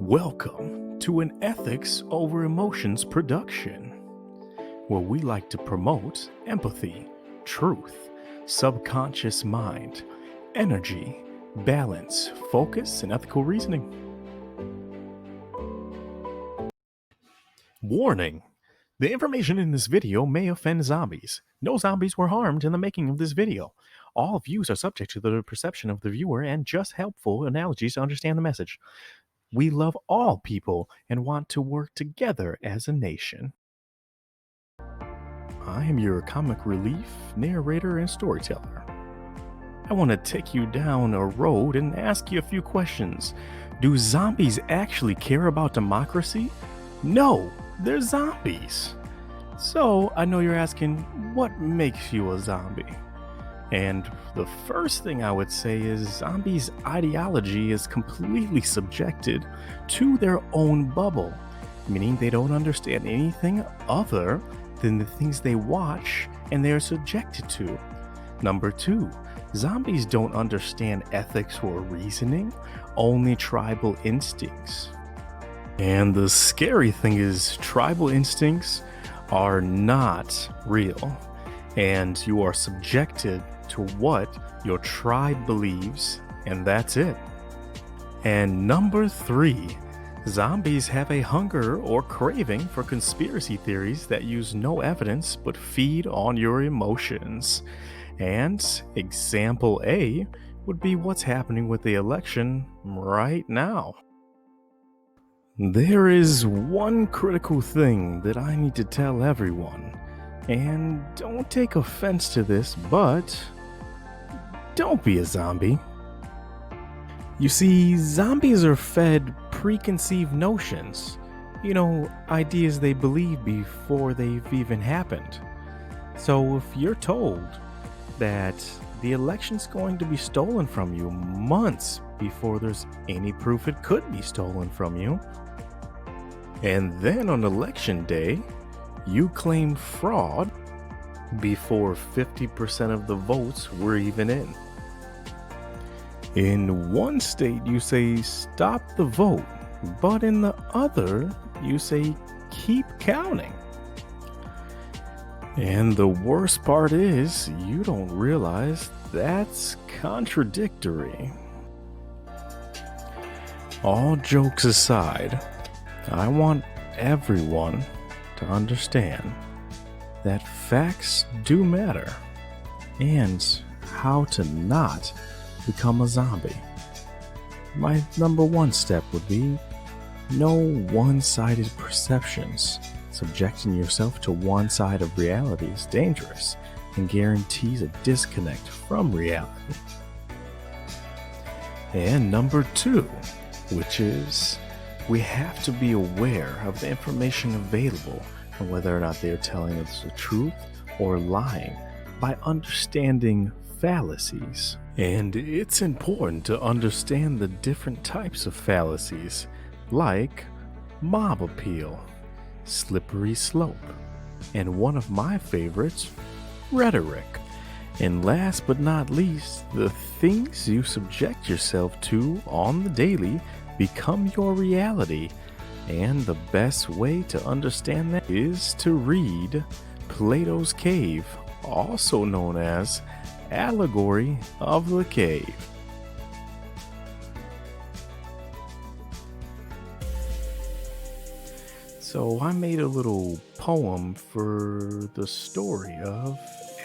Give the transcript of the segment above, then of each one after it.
Welcome to an Ethics Over Emotions production, where we like to promote empathy, truth, subconscious mind, energy, balance, focus, and ethical reasoning. Warning! The information in this video may offend zombies. No zombies were harmed in the making of this video. All views are subject to the perception of the viewer and just helpful analogies to understand the message. We love all people and want to work together as a nation. I am your comic relief, narrator, and storyteller. I want to take you down a road and ask you a few questions. Do zombies actually care about democracy? No, they're zombies. So I know you're asking, what makes you a zombie? And the first thing I would say is zombies' ideology is completely subjected to their own bubble, meaning they don't understand anything other than the things they watch and they are subjected to. Number 2, zombies don't understand ethics or reasoning, only tribal instincts. And the scary thing is tribal instincts are not real, and you are subjected to what your tribe believes, and that's it. And number 3, zombies have a hunger or craving for conspiracy theories that use no evidence but feed on your emotions. And example A would be what's happening with the election right now. There is one critical thing that I need to tell everyone, and don't take offense to this, but don't be a zombie. You see, zombies are fed preconceived notions, ideas they believe before they've even happened. So if you're told that the election's going to be stolen from you months before there's any proof it could be stolen from you, and then on election day, you claim fraud before 50% of the votes were even in. In one state, you say stop the vote, but in the other, you say keep counting. And the worst part is, you don't realize that's contradictory. All jokes aside, I want everyone to understand that facts do matter and how to not become a zombie. My number 1 step would be no one-sided perceptions. Subjecting yourself to one side of reality is dangerous and guarantees a disconnect from reality. And number 2, which is we have to be aware of the information available and whether or not they are telling us the truth or lying by understanding fallacies. And it's important to understand the different types of fallacies, like mob appeal, slippery slope, and one of my favorites, rhetoric. And last but not least, the things you subject yourself to on the daily become your reality. And the best way to understand that is to read Plato's Cave, also known as Allegory of the Cave. So I made a little poem for the story of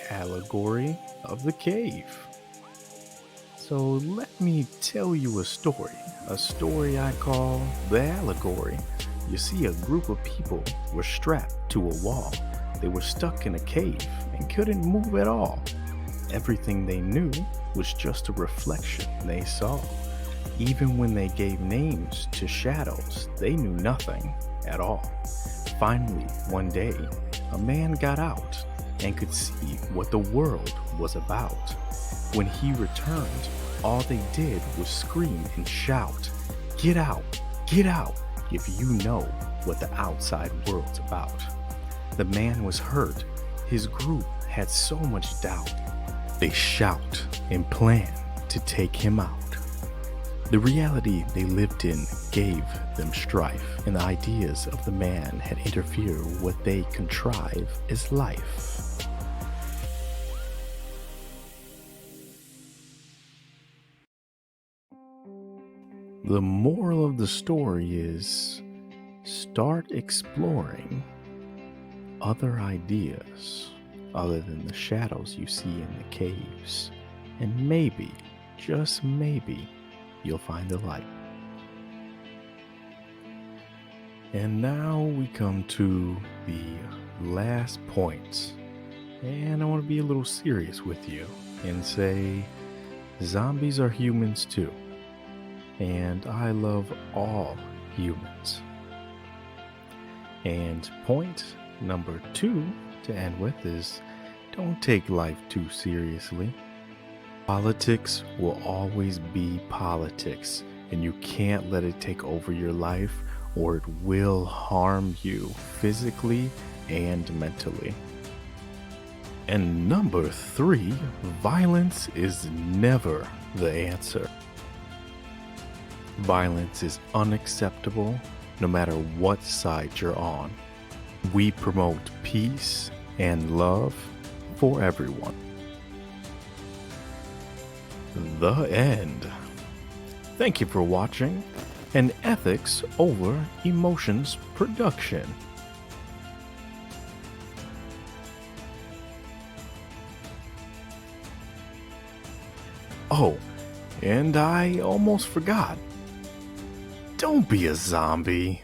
Allegory of the Cave. So let me tell you a story I call the allegory. You see, a group of people were strapped to a wall. They were stuck in a cave and couldn't move at all. Everything they knew was just a reflection they saw. Even when they gave names to shadows, they knew nothing at all. Finally, one day, a man got out and could see what the world was about. When he returned, all they did was scream and shout, "Get out! Get out! If you know what the outside world's about." The man was hurt. His group had so much doubt. They shout and plan to take him out. The reality they lived in gave them strife, and the ideas of the man had interfered with what they contrive as life. The moral of the story is start exploring other ideas other than the shadows you see in the caves, and maybe, just maybe, you'll find the light. And now we come to the last point, and I want to be a little serious with you and say zombies are humans too, and I love all humans. And point number 2 to end with is don't take life too seriously. Politics will always be politics, and you can't let it take over your life or it will harm you physically and mentally. And number 3, violence is never the answer. Violence is unacceptable no matter what side you're on. We promote peace and love for everyone. The end. Thank you for watching an Ethics Over Emotions production. Oh, and I almost forgot. Don't be a zombie.